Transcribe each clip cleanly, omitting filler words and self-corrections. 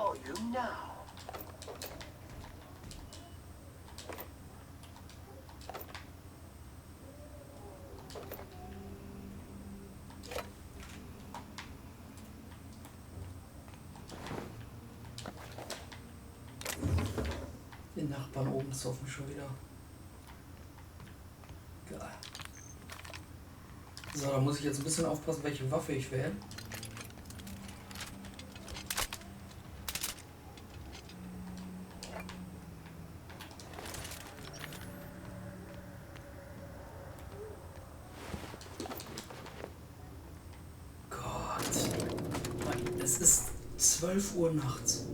show you now. Den Nachbarn oben zoffen schon wieder. Geil. So, da muss ich jetzt ein bisschen aufpassen, welche Waffe ich wähle. Gott. Es ist 12 Uhr nachts.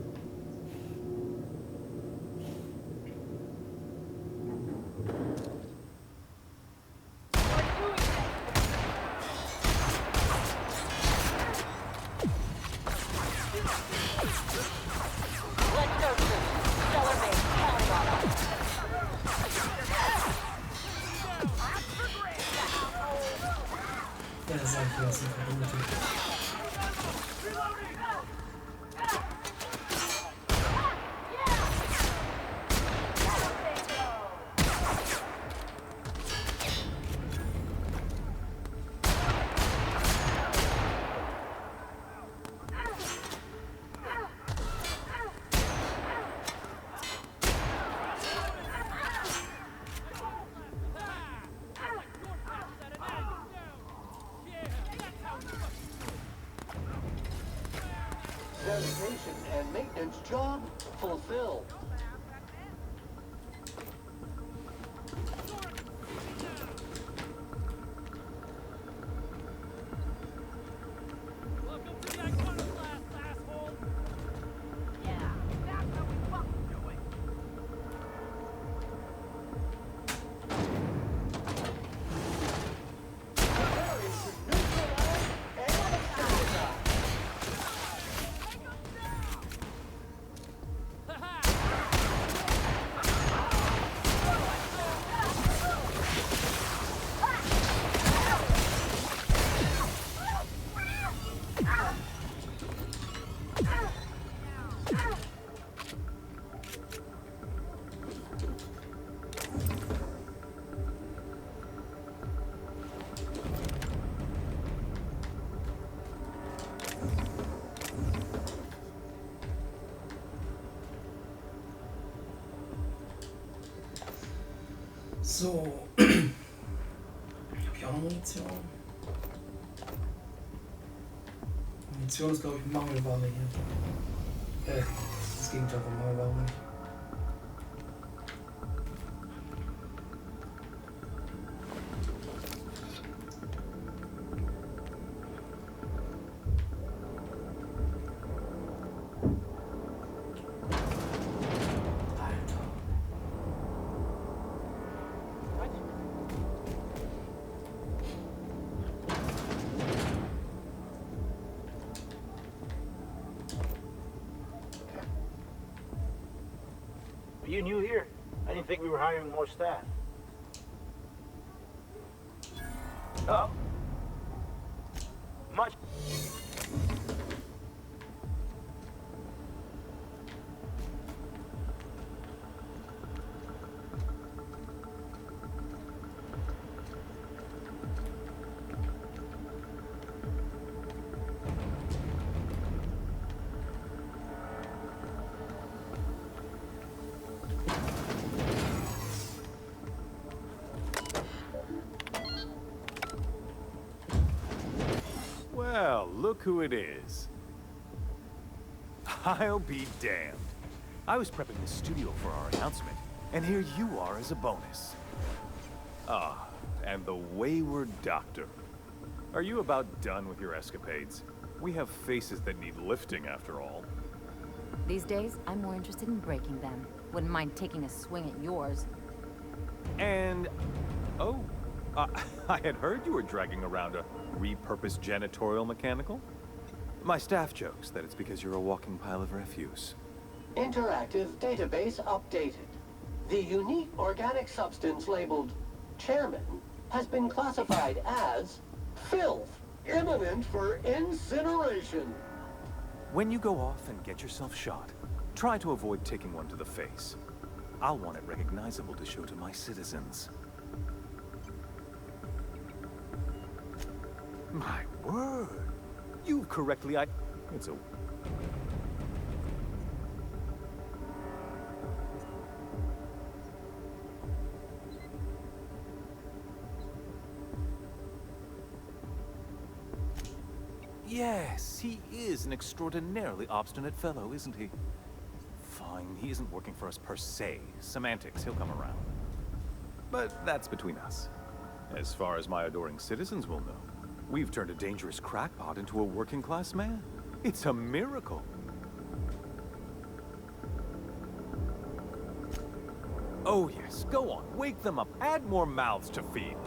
Ja, sag ich, das ist ein Verbündeter. Sanitation and maintenance job fulfilled. Welcome to the iconoclast, asshole! Yeah, that's how we fucking do it! Preparing to neutralize and sabotage. So. Hab ich auch noch Munition? Munition ist, glaube ich, Mangelware hier. Das Gegenteil von Mangelware nicht. Are you new here? I didn't think we were hiring more staff. Oh. Much. Well, look who it is. I'll be damned. I was prepping the studio for our announcement, and here you are as a bonus. Ah, and the wayward doctor. Are you about done with your escapades? We have faces that need lifting, after all. These days, I'm more interested in breaking them. Wouldn't mind taking a swing at yours. And... oh, I had heard you were dragging around a repurposed janitorial mechanical? My staff jokes that it's because you're a walking pile of refuse. Interactive database updated. The unique organic substance labeled Chairman has been classified as filth, imminent for incineration. When you go off and get yourself shot, try to avoid taking one to the face. I'll want it recognizable to show to my citizens. My word! You've correctly It's a... Yes, he is an extraordinarily obstinate fellow, isn't he? Fine, he isn't working for us per se. Semantics, he'll come around. But that's between us. As far as my adoring citizens will know, we've turned a dangerous crackpot into a working-class man. It's a miracle. Oh yes, go on, wake them up, add more mouths to feed.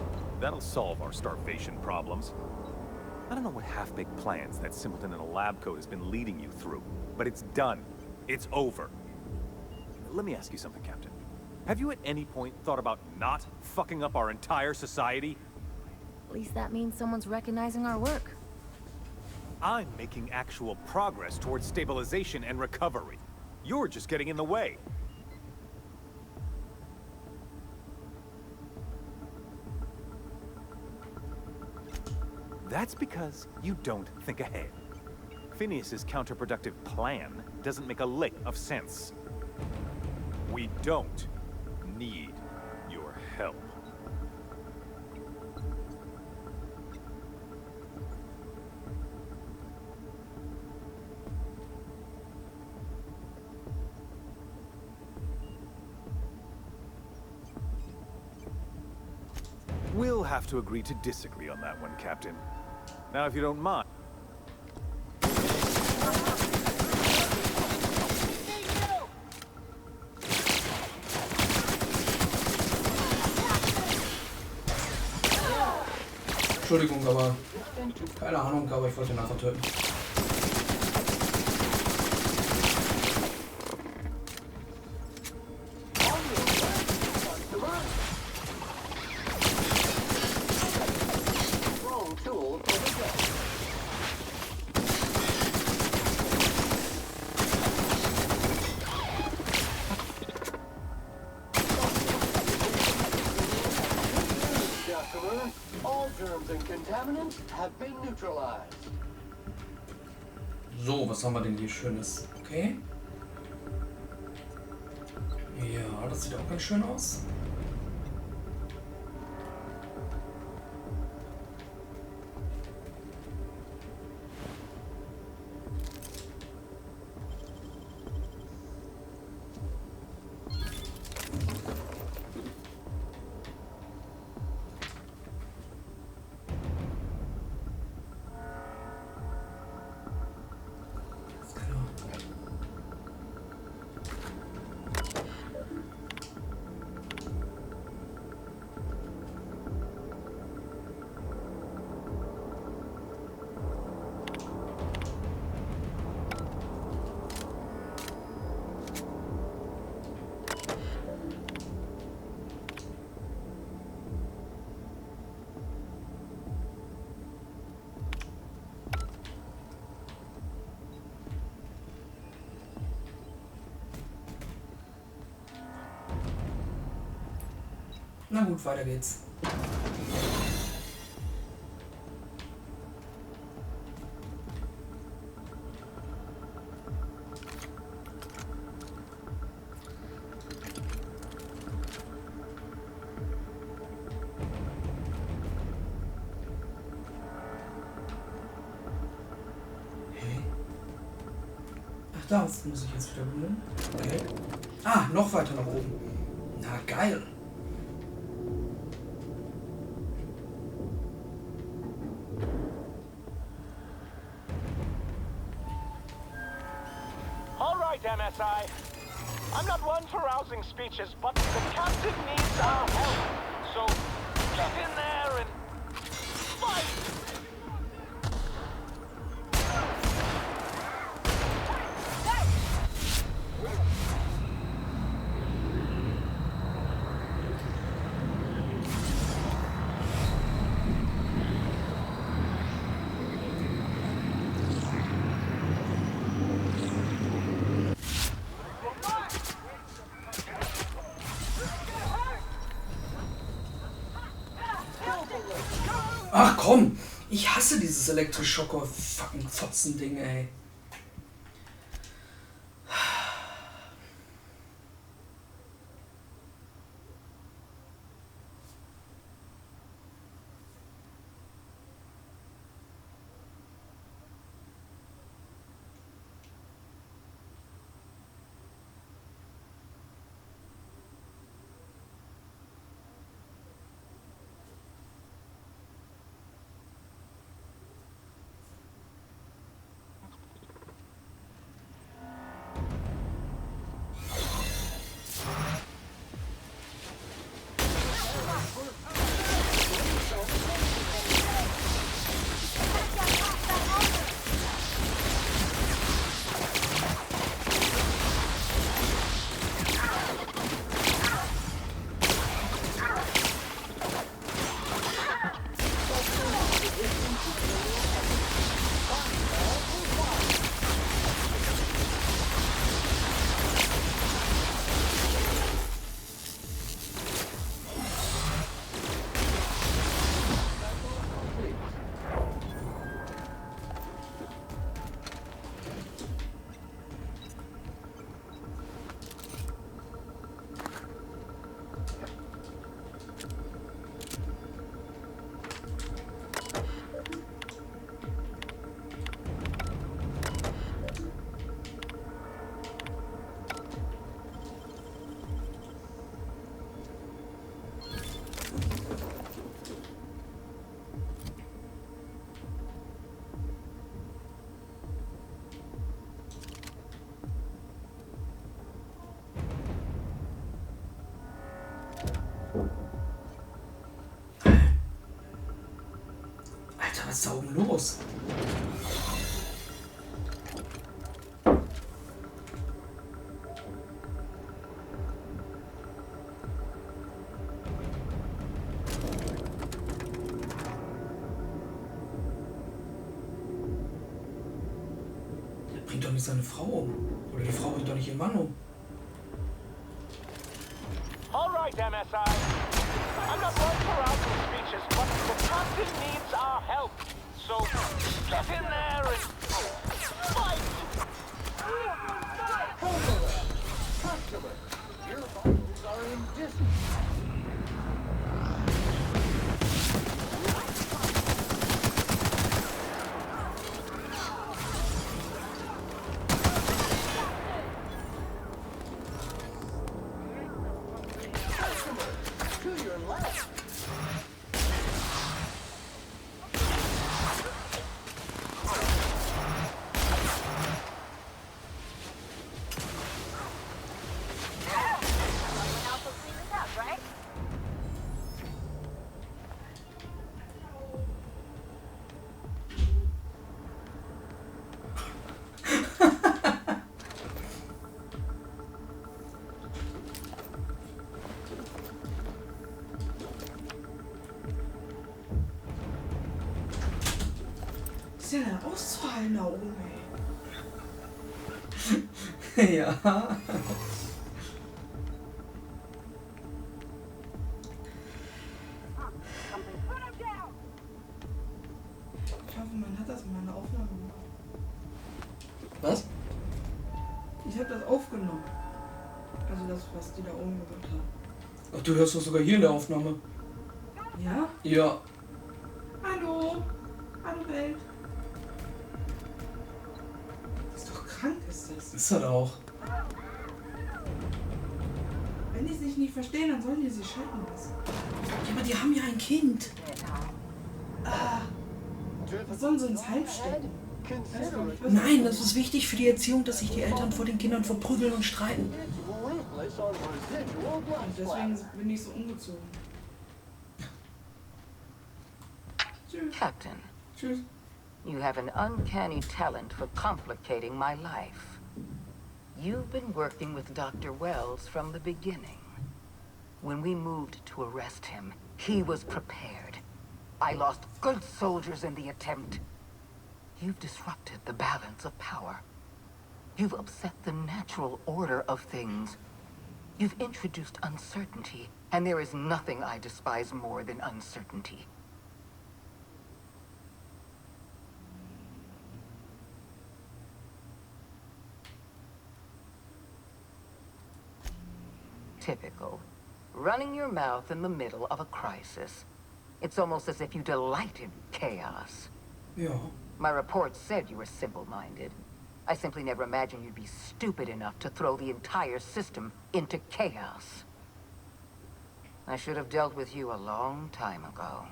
That'll solve our starvation problems. I don't know what half-baked plans that simpleton in a lab coat has been leading you through, but it's done. It's over. Let me ask you something, Captain. Have you at any point thought about not fucking up our entire society? At least that means someone's recognizing our work. I'm making actual progress towards stabilization and recovery. You're just getting in the way. That's because you don't think ahead. Phineas's counterproductive plan doesn't make a lick of sense. We don't need your help. We'll have to agree to disagree on that one, Captain. Now, if you don't mind... Entschuldigung, aber keine Ahnung, aber ich wollte ihn einfach töten. All germs and contaminants have been neutralized. So, was haben wir denn hier Schönes? Okay. Ja, das sieht auch ganz schön aus. Na gut, weiter geht's. Ach, da muss ich jetzt wieder bemühen. Okay. Ah, noch weiter nach oben. Na geil. MSI. I'm not one for rousing speeches, but the captain needs our help. So get in there and fight! Ach komm, ich hasse dieses Elektroschocker-Fucking-Fotzen-Ding, ey. Alter, was ist da oben los? Der bringt doch nicht seine Frau um. Oder die Frau bringt doch nicht ihren Mann um. All right, MSI. I'm not one for rousing speeches, but the captain needs our help. So get in there and fight! Customer, your vitals are in distance. To your left. Ist ja denn auszuhalten da oben, ey. Ja. Ich hoffe, man hat das in meiner Aufnahme gemacht. Was? Ich habe das aufgenommen. Also das, was die da oben gemacht haben. Ach, du hörst das sogar hier in der Aufnahme. Ja? Ja. Hallo. Hallo Welt. Ist doch krank, ist das. Ist das auch. Wenn die sich nicht verstehen, dann sollen die sich scheiden lassen. Ja, aber die haben ja ein Kind. Ah. Was sollen sie ins Heim stecken? Nein, das ist wichtig für die Erziehung, dass sich die Eltern vor den Kindern verprügeln und streiten. Und deswegen bin ich so umgezogen. Tschüss. Captain, Tschüss. you have an uncanny talent for complicating my life. You've been working with Dr. Wells from the beginning. When we moved to arrest him, he was prepared. I lost good soldiers in the attempt. You've disrupted the balance of power. You've upset the natural order of things. You've introduced uncertainty, and there is nothing I despise more than uncertainty. typical. Running your mouth in the middle of a crisis. It's almost as if you delight in chaos. Ja. My report said you were simple-minded. I simply never imagined you'd be stupid enough to throw the entire system into chaos. I should have dealt with you a long time ago.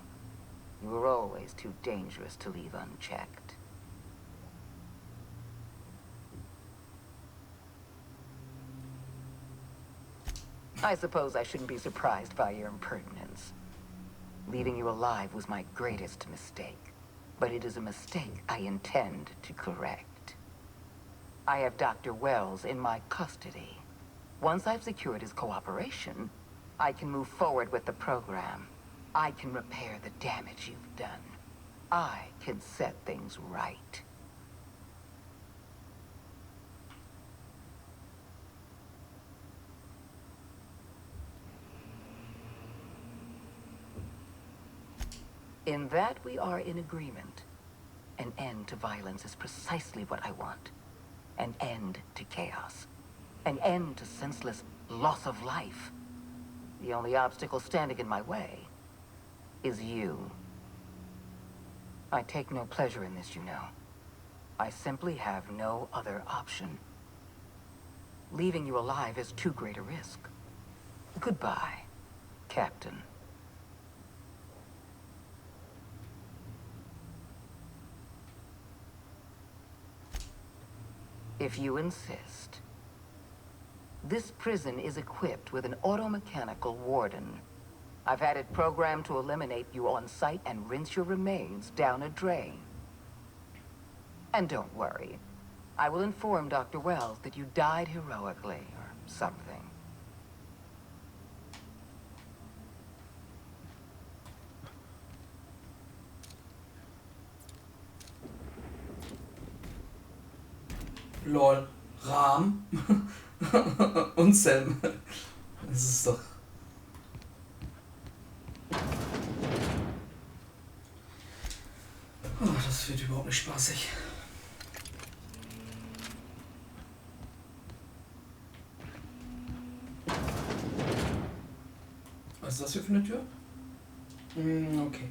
You were always too dangerous to leave unchecked. I suppose I shouldn't be surprised by your impertinence. Leaving you alive was my greatest mistake, but it is a mistake I intend to correct. I have Dr. Wells in my custody. Once I've secured his cooperation, I can move forward with the program. I can repair the damage you've done. I can set things right. In that we are in agreement. An end to violence is precisely what I want. An end to chaos. An end to senseless loss of life. The only obstacle standing in my way is you. I take no pleasure in this, you know. I simply have no other option. Leaving you alive is too great a risk. Goodbye, Captain. If you insist. This prison is equipped with an automechanical warden. I've had it programmed to eliminate you on sight and rinse your remains down a drain. And don't worry. I will inform Dr. Wells that you died heroically, or something. Lol. Rahm. Und Sam. Das ist doch... Oh, das wird überhaupt nicht spaßig. Was ist das hier für eine Tür? Okay.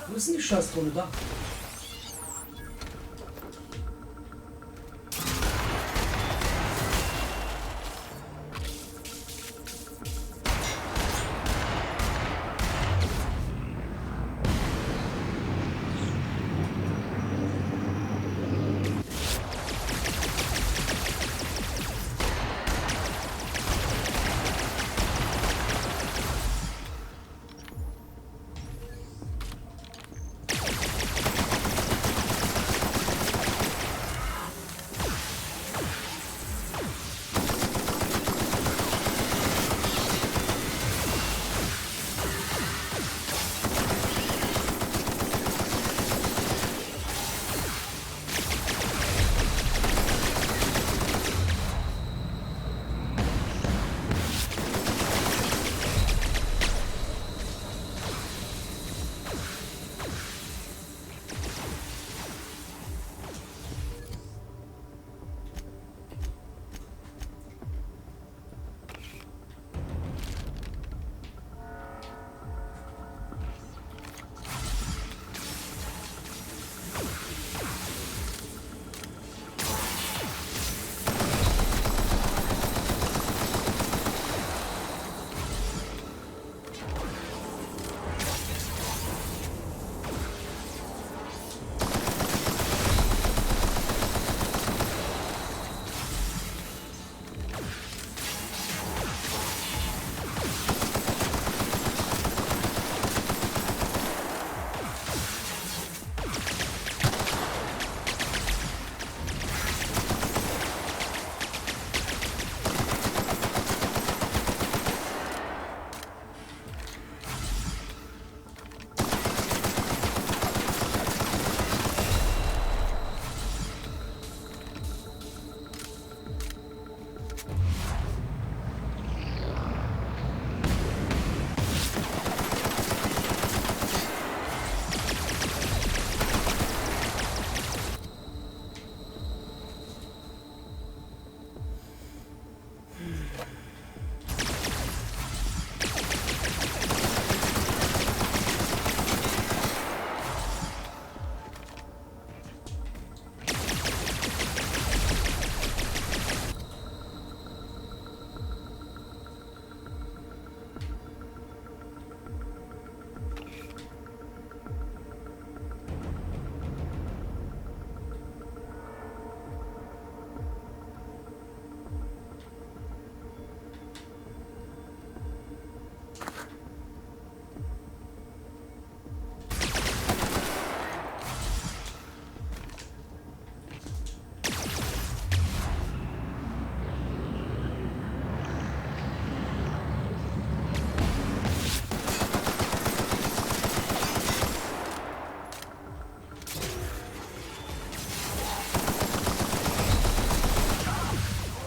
Wo ist denn die Scheißdrohne da?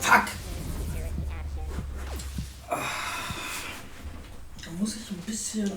Fuck! Da muss ich ein bisschen...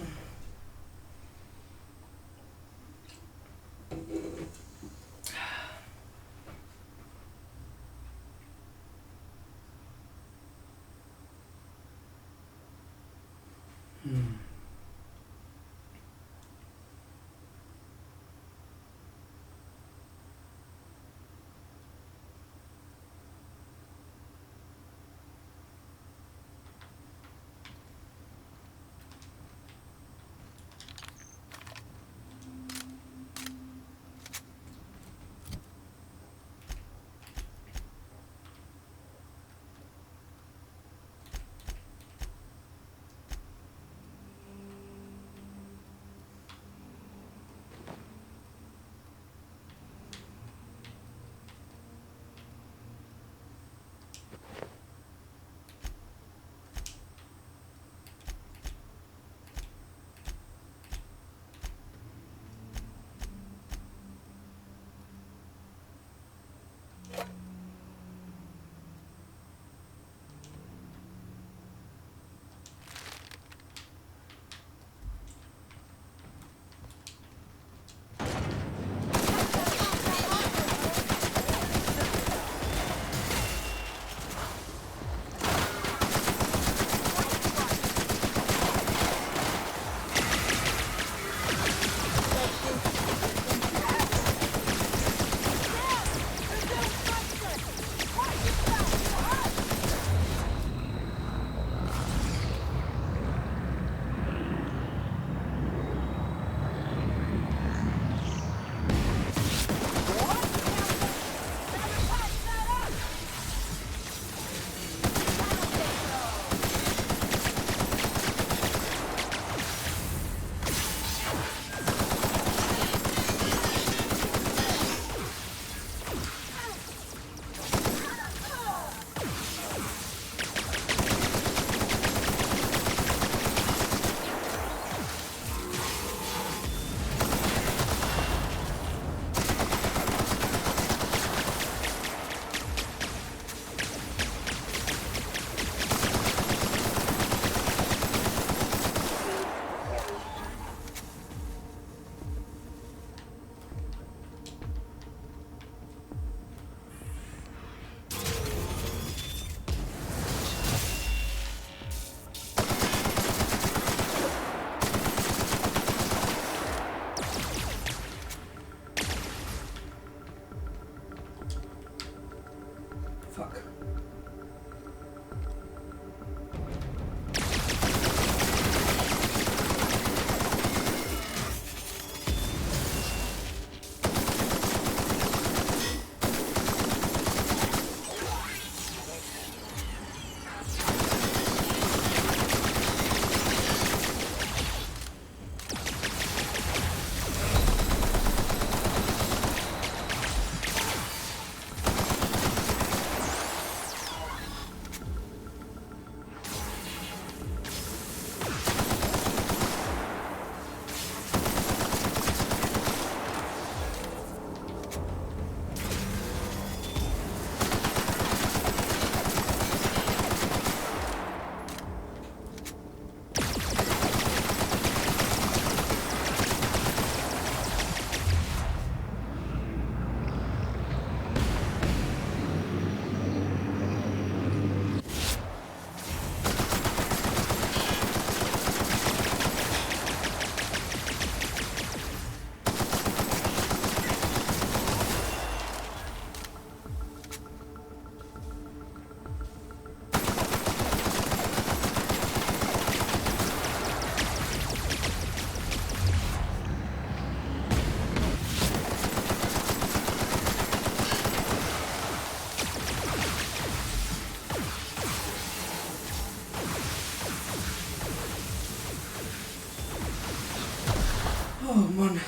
Mann.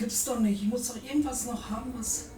gibt's doch nicht. Ich muss doch irgendwas noch haben, was...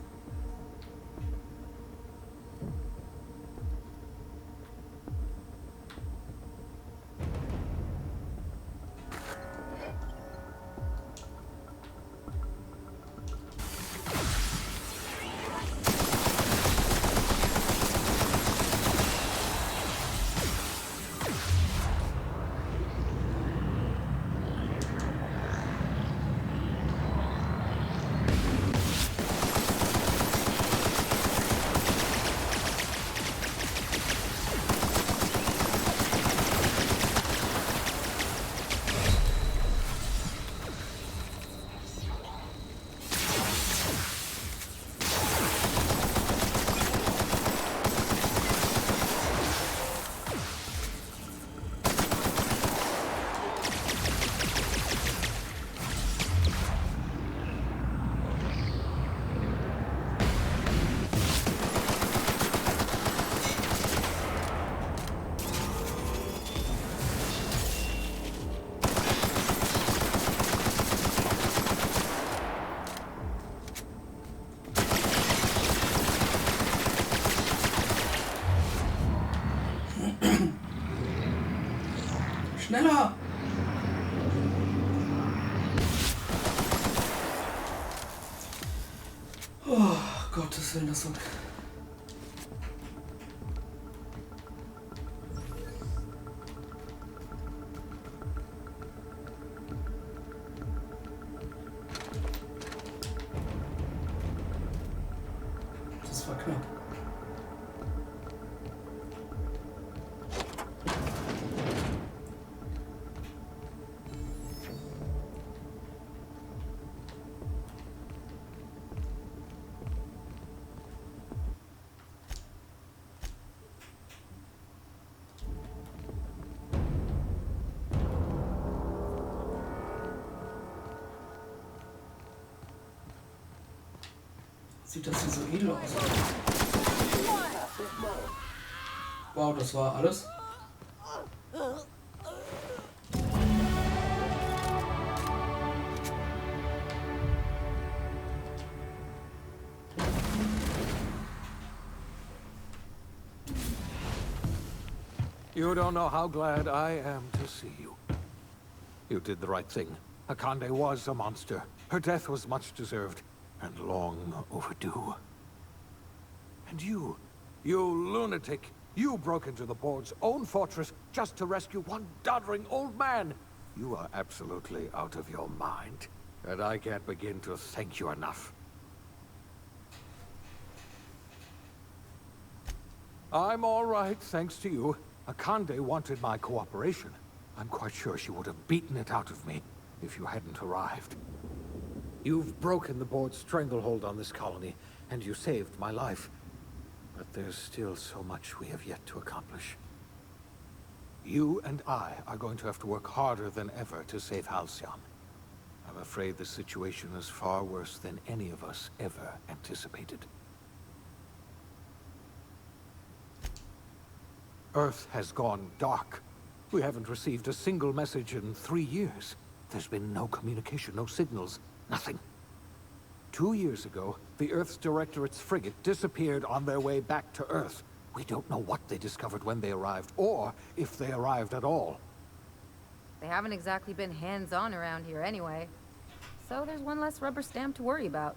Schneller! Oh, Gottes Willen, das so... Das war knapp. Sieht das hier so edel aus? Wow, das war alles? You don't know how glad I am to see you. You did the right thing. Akande was a monster. Her death was much deserved. And long overdue. And you lunatic, you broke into the board's own fortress just to rescue one doddering old man. You are absolutely out of your mind, and I can't begin to thank you enough. I'm all right, thanks to you. Akande wanted my cooperation. I'm quite sure she would have beaten it out of me if you hadn't arrived. You've broken the board's stranglehold on this colony, and you saved my life. But there's still so much we have yet to accomplish. You and I are going to have to work harder than ever to save Halcyon. I'm afraid the situation is far worse than any of us ever anticipated. Earth has gone dark. We haven't received a single message in 3 years. There's been no communication, no signals. Nothing. 2 years ago, the Earth's Directorate's frigate disappeared on their way back to Earth. We don't know what they discovered when they arrived, or if they arrived at all. They haven't exactly been hands-on around here anyway. So there's one less rubber stamp to worry about.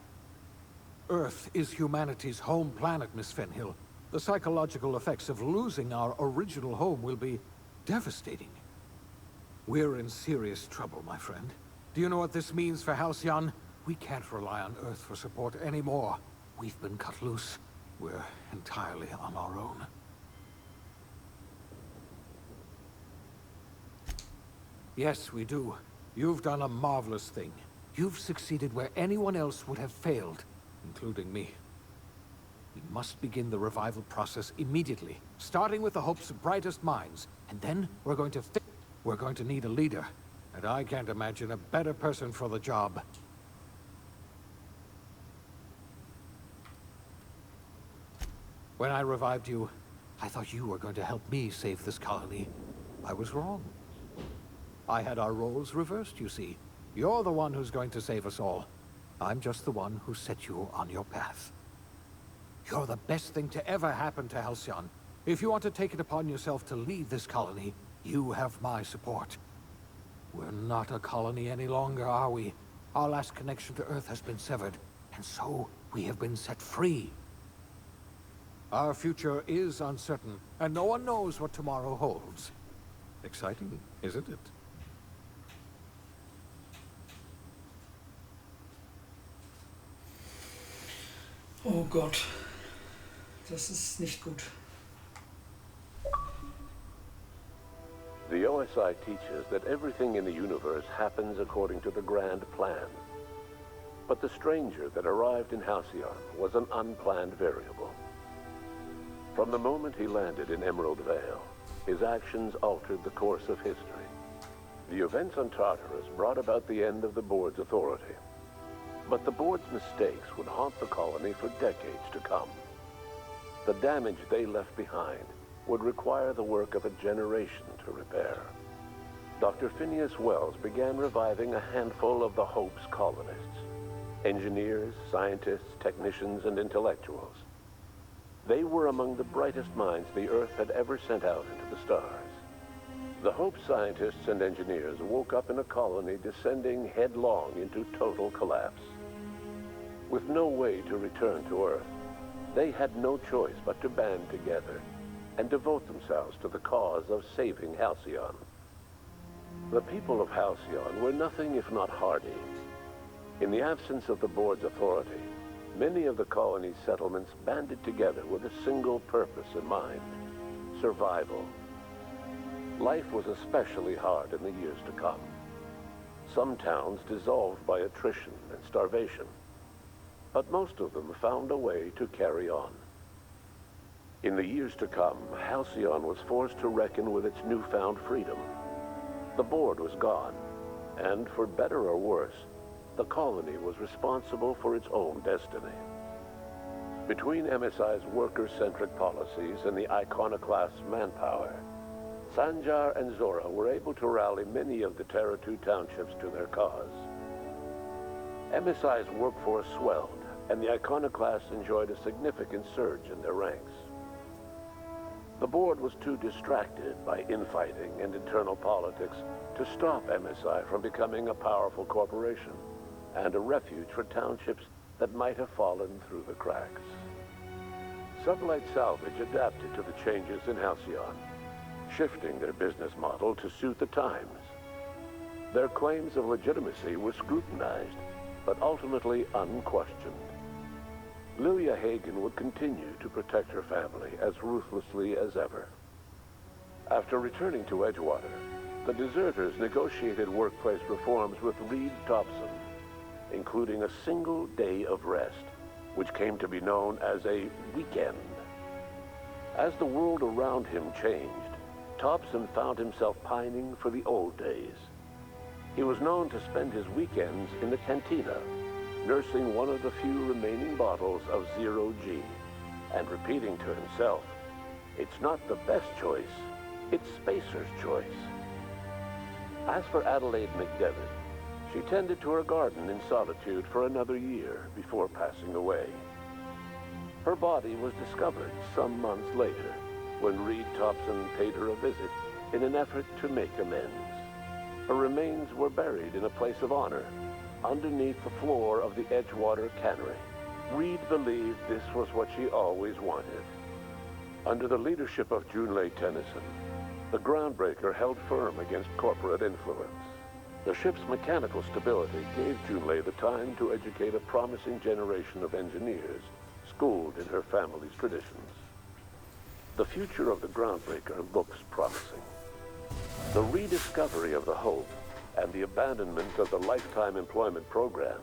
Earth is humanity's home planet, Miss Fenhill. The psychological effects of losing our original home will be devastating. We're in serious trouble, my friend. Do you know what this means for Halcyon? We can't rely on Earth for support anymore. We've been cut loose. We're entirely on our own. Yes, we do. You've done a marvelous thing. You've succeeded where anyone else would have failed, including me. We must begin the revival process immediately, starting with the Hope's brightest minds, and then we're going to need a leader. And I can't imagine a better person for the job. When I revived you, I thought you were going to help me save this colony. I was wrong. I had our roles reversed, you see. You're the one who's going to save us all. I'm just the one who set you on your path. You're the best thing to ever happen to Halcyon. If you want to take it upon yourself to lead this colony, you have my support. We're not a colony any longer, are we? Our last connection to Earth has been severed, and so we have been set free. Our future is uncertain, and no one knows what tomorrow holds. Exciting, isn't it? Oh Gott. Das ist nicht gut. The OSI teaches that everything in the universe happens according to the grand plan. But the stranger that arrived in Halcyon was an unplanned variable. From the moment he landed in Emerald Vale, his actions altered the course of history. The events on Tartarus brought about the end of the board's authority. But the board's mistakes would haunt the colony for decades to come. The damage they left behind would require the work of a generation to repair. Dr. Phineas Wells began reviving a handful of the Hope's colonists. Engineers, scientists, technicians, and intellectuals. They were among the brightest minds the Earth had ever sent out into the stars. The Hope scientists and engineers woke up in a colony descending headlong into total collapse. With no way to return to Earth, they had no choice but to band together and devote themselves to the cause of saving Halcyon. The people of Halcyon were nothing if not hardy. In the absence of the board's authority, many of the colony's settlements banded together with a single purpose in mind: survival. Life was especially hard in the years to come. Some towns dissolved by attrition and starvation, but most of them found a way to carry on. In the years to come, Halcyon was forced to reckon with its newfound freedom. The board was gone, and for better or worse, the colony was responsible for its own destiny. Between MSI's worker-centric policies and the iconoclast's manpower, Sanjar and Zora were able to rally many of the Terra 2 townships to their cause. MSI's workforce swelled, and the iconoclasts enjoyed a significant surge in their ranks. The board was too distracted by infighting and internal politics to stop MSI from becoming a powerful corporation and a refuge for townships that might have fallen through the cracks. Sublight Salvage adapted to the changes in Halcyon, shifting their business model to suit the times. Their claims of legitimacy were scrutinized, but ultimately unquestioned. Lilia Hagen would continue to protect her family as ruthlessly as ever. After returning to Edgewater, the deserters negotiated workplace reforms with Reed Thompson, including a single day of rest, which came to be known as a weekend. As the world around him changed, Thompson found himself pining for the old days. He was known to spend his weekends in the cantina, nursing one of the few remaining bottles of Zero G, and repeating to himself, "It's not the best choice, it's Spacer's choice." As for Adelaide McDevitt, she tended to her garden in solitude for another year before passing away. Her body was discovered some months later when Reed Thompson paid her a visit in an effort to make amends. Her remains were buried in a place of honor underneath the floor of the Edgewater Cannery. Reed believed this was what she always wanted. Under the leadership of Junlei Tennyson, the groundbreaker held firm against corporate influence. The ship's mechanical stability gave Junlei the time to educate a promising generation of engineers schooled in her family's traditions. The future of the groundbreaker looks promising. The rediscovery of the Hope and the abandonment of the lifetime employment program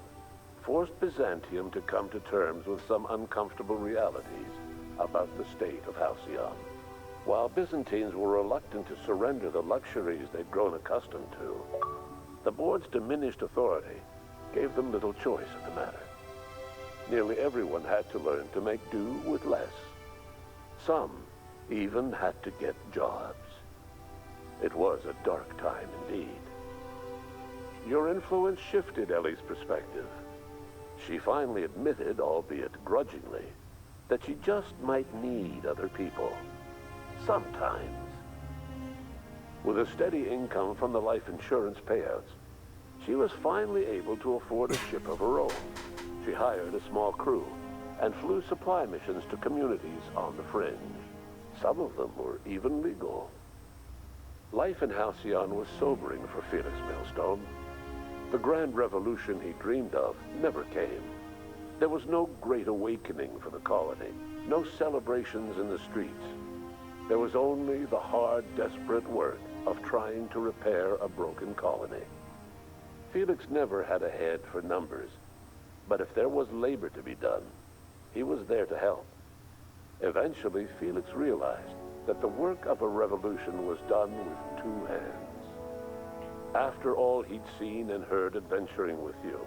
forced Byzantium to come to terms with some uncomfortable realities about the state of Halcyon. While Byzantines were reluctant to surrender the luxuries they'd grown accustomed to, the board's diminished authority gave them little choice in the matter. Nearly everyone had to learn to make do with less. Some even had to get jobs. It was a dark time indeed. Your influence shifted Ellie's perspective. She finally admitted, albeit grudgingly, that she just might need other people. Sometimes. With a steady income from the life insurance payouts, she was finally able to afford a ship of her own. She hired a small crew and flew supply missions to communities on the fringe. Some of them were even legal. Life in Halcyon was sobering for Felix Millstone. The grand revolution he dreamed of never came. There was no great awakening for the colony, no celebrations in the streets. There was only the hard, desperate work of trying to repair a broken colony. Felix never had a head for numbers, but if there was labor to be done, he was there to help. Eventually, Felix realized that the work of a revolution was done with two hands. After all he'd seen and heard adventuring with you,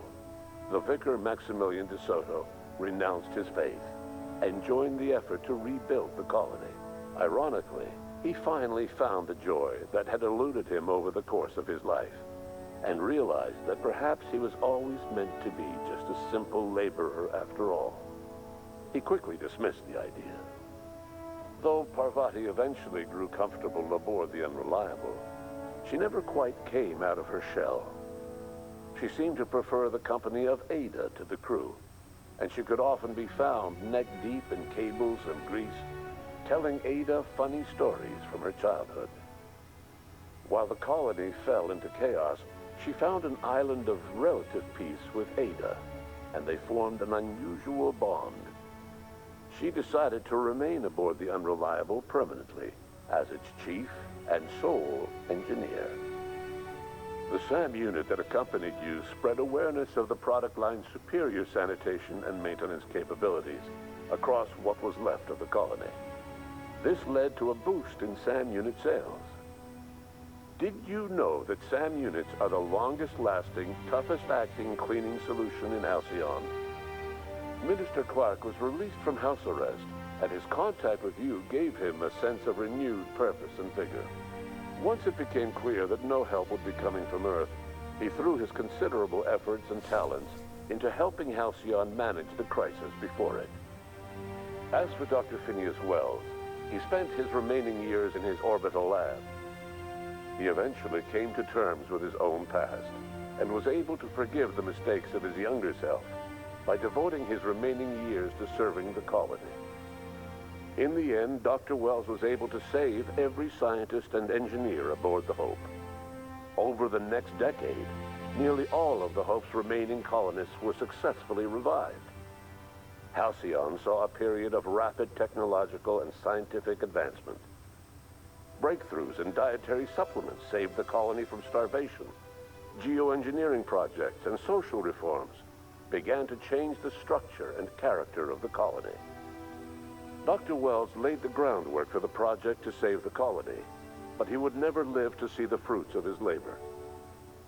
the vicar Maximilian de Soto renounced his faith and joined the effort to rebuild the colony. Ironically, he finally found the joy that had eluded him over the course of his life, and realized that perhaps he was always meant to be just a simple laborer after all. He quickly dismissed the idea. Though Parvati eventually grew comfortable aboard the Unreliable, she never quite came out of her shell. She seemed to prefer the company of Ada to the crew, and she could often be found neck-deep in cables and grease, telling Ada funny stories from her childhood. While the colony fell into chaos, she found an island of relative peace with Ada, and they formed an unusual bond. She decided to remain aboard the Unreliable permanently as its chief and sole engineer. The SAM unit that accompanied you spread awareness of the product line's superior sanitation and maintenance capabilities across what was left of the colony. This led to a boost in SAM unit sales. Did you know that SAM units are the longest-lasting, toughest-acting cleaning solution in Halcyon? Minister Clark was released from house arrest, and his contact with you gave him a sense of renewed purpose and vigor. Once it became clear that no help would be coming from Earth, he threw his considerable efforts and talents into helping Halcyon manage the crisis before it. As for Dr. Phineas Wells, he spent his remaining years in his orbital lab. He eventually came to terms with his own past and was able to forgive the mistakes of his younger self by devoting his remaining years to serving the colony. In the end, Dr. Wells was able to save every scientist and engineer aboard the Hope. Over the next decade, nearly all of the Hope's remaining colonists were successfully revived. Halcyon saw a period of rapid technological and scientific advancement. Breakthroughs in dietary supplements saved the colony from starvation. Geoengineering projects and social reforms began to change the structure and character of the colony. Dr. Wells laid the groundwork for the project to save the colony, but he would never live to see the fruits of his labor.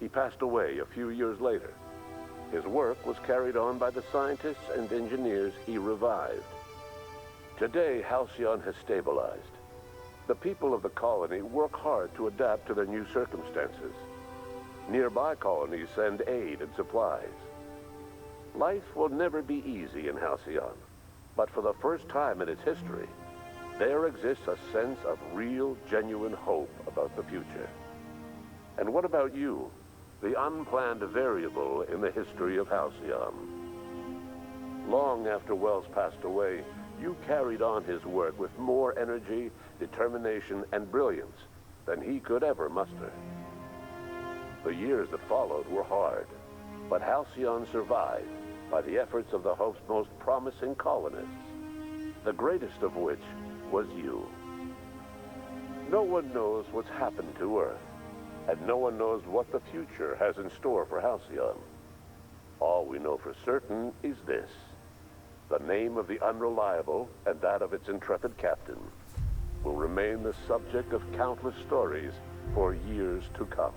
He passed away a few years later. His work was carried on by the scientists and engineers he revived. Today, Halcyon has stabilized. The people of the colony work hard to adapt to their new circumstances. Nearby colonies send aid and supplies. Life will never be easy in Halcyon, but for the first time in its history, there exists a sense of real, genuine hope about the future. And what about you, the unplanned variable in the history of Halcyon? Long after Wells passed away, you carried on his work with more energy, determination, and brilliance than he could ever muster. The years that followed were hard, but Halcyon survived by the efforts of the Hope's most promising colonists, the greatest of which was you. No one knows what's happened to Earth, and no one knows what the future has in store for Halcyon. All we know for certain is this: the name of the Unreliable and that of its intrepid captain will remain the subject of countless stories for years to come.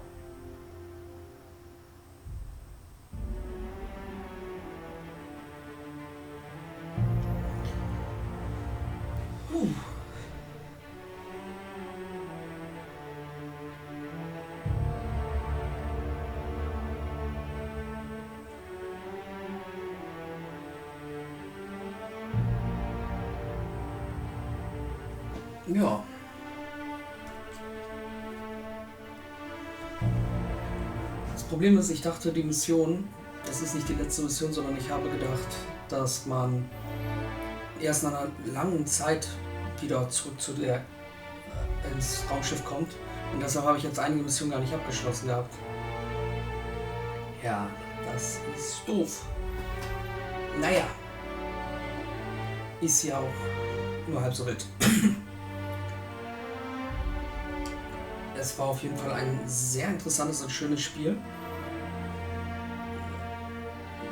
Ja. Das Problem ist, ich dachte, die Mission, das ist nicht die letzte Mission, sondern ich habe gedacht, dass man erst nach einer langen Zeit wieder zurück zu der ins Raumschiff kommt. Und deshalb habe ich jetzt einige Missionen gar nicht abgeschlossen gehabt. Ja, das ist doof. Naja. Ist ja auch nur halb so wild. Es war auf jeden Fall ein sehr interessantes und schönes Spiel.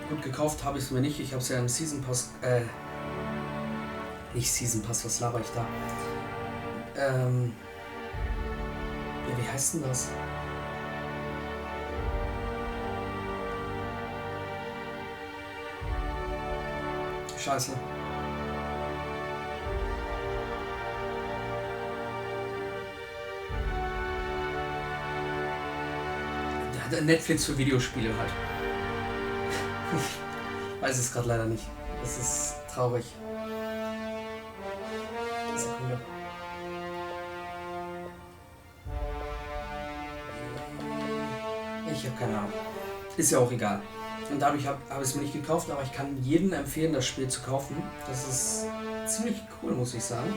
Gut, gekauft habe ich es mir nicht. Ich habe es ja im Season Pass. Nicht Season Pass, was laber ich da? Ja, wie heißt denn das? Scheiße. Ja, Netflix für Videospiele halt. Ich weiß es gerade leider nicht. Das ist traurig. Sekunde. Ich habe keine Ahnung. Ist ja auch egal. Und dadurch habe ich es mir nicht gekauft, aber ich kann jedem empfehlen, das Spiel zu kaufen. Das ist ziemlich cool, muss ich sagen.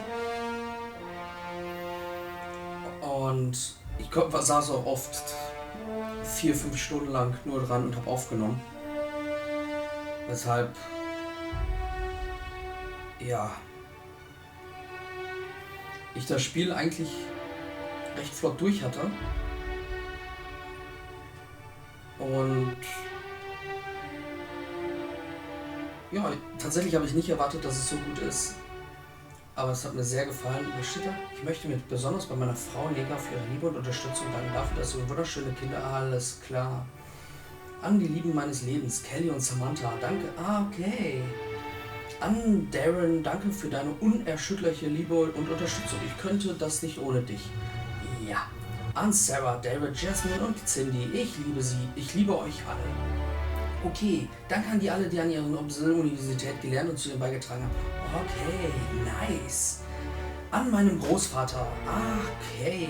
Und ich saß auch oft 4-5 Stunden lang nur dran und habe aufgenommen. Weshalb, ja, ich das Spiel eigentlich recht flott durch hatte. Und ja, tatsächlich habe ich nicht erwartet, dass es so gut ist. Aber es hat mir sehr gefallen. Ich möchte mir besonders bei meiner Frau Nega für ihre Liebe und Unterstützung danken dafür, dass so wunderschöne Kinder, alles klar. An die Lieben meines Lebens, Kelly und Samantha, danke. Okay. An Darren, danke für deine unerschütterliche Liebe und Unterstützung. Ich könnte das nicht ohne dich. Ja. An Sarah, David, Jasmine und Cindy. Ich liebe sie. Ich liebe euch alle. Okay. Danke an die alle, die an ihrer Universität gelernt und zu ihr beigetragen haben. Okay. Nice. An meinem Großvater. Okay.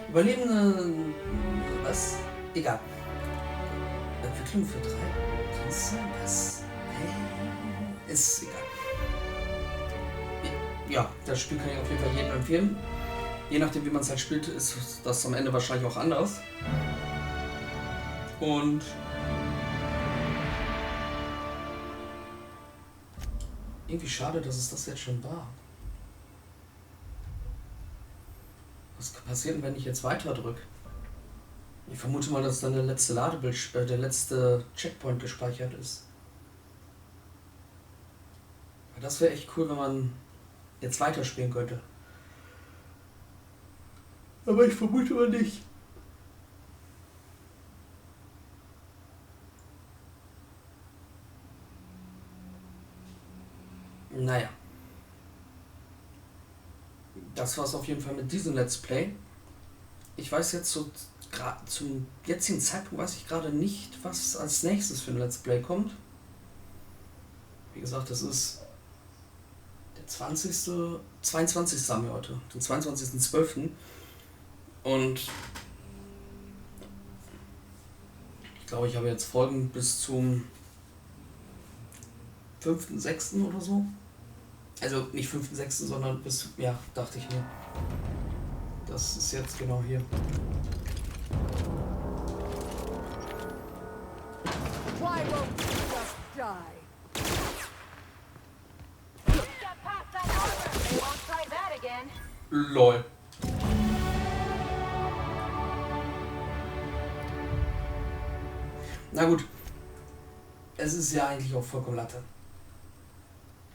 Überlebende... Was? Egal. Entwicklung für 3 Dienste? Was? Ist egal. Ja, das Spiel kann ich auf jeden Fall jedem empfehlen. Je nachdem, wie man es halt spielt, ist das am Ende wahrscheinlich auch anders. Und irgendwie schade, dass es das jetzt schon war. Was passiert denn, wenn ich jetzt weiter drücke? Ich vermute mal, dass dann der letzte der letzte Checkpoint gespeichert ist. Das wäre echt cool, wenn man jetzt weiterspielen könnte. Aber ich vermute mal nicht. Naja. Das war's auf jeden Fall mit diesem Let's Play. Ich weiß jetzt so, zum jetzigen Zeitpunkt weiß ich gerade nicht, was als nächstes für ein Let's Play kommt. Wie gesagt, das ist der 22. haben wir heute, den 22.12. Und ich glaube, ich habe jetzt Folgen bis zum 5.6. oder so. Also nicht 5.6., sondern bis, ja, dachte ich mir. Das ist jetzt genau hier. Why won't you just die? Get past that armor. They won't try that again. LOL. Na gut. Es ist ja eigentlich auch vollkommen Latte.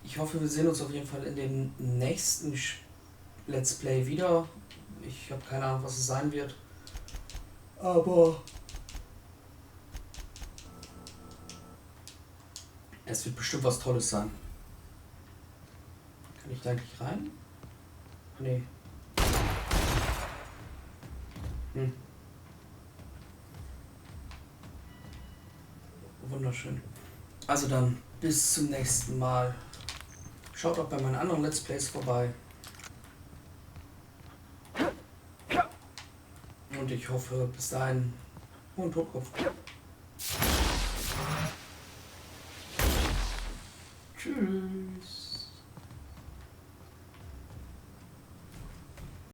Ich hoffe, wir sehen uns auf jeden Fall in dem nächsten Let's Play wieder. Ich habe keine Ahnung, was es sein wird. Aber es wird bestimmt was Tolles sein. Kann ich da eigentlich rein? Nee. Wunderschön. Also dann, bis zum nächsten Mal. Schaut auch bei meinen anderen Let's Plays vorbei. Und ich hoffe, bis dahin, hohen Totkopf. Tschüss.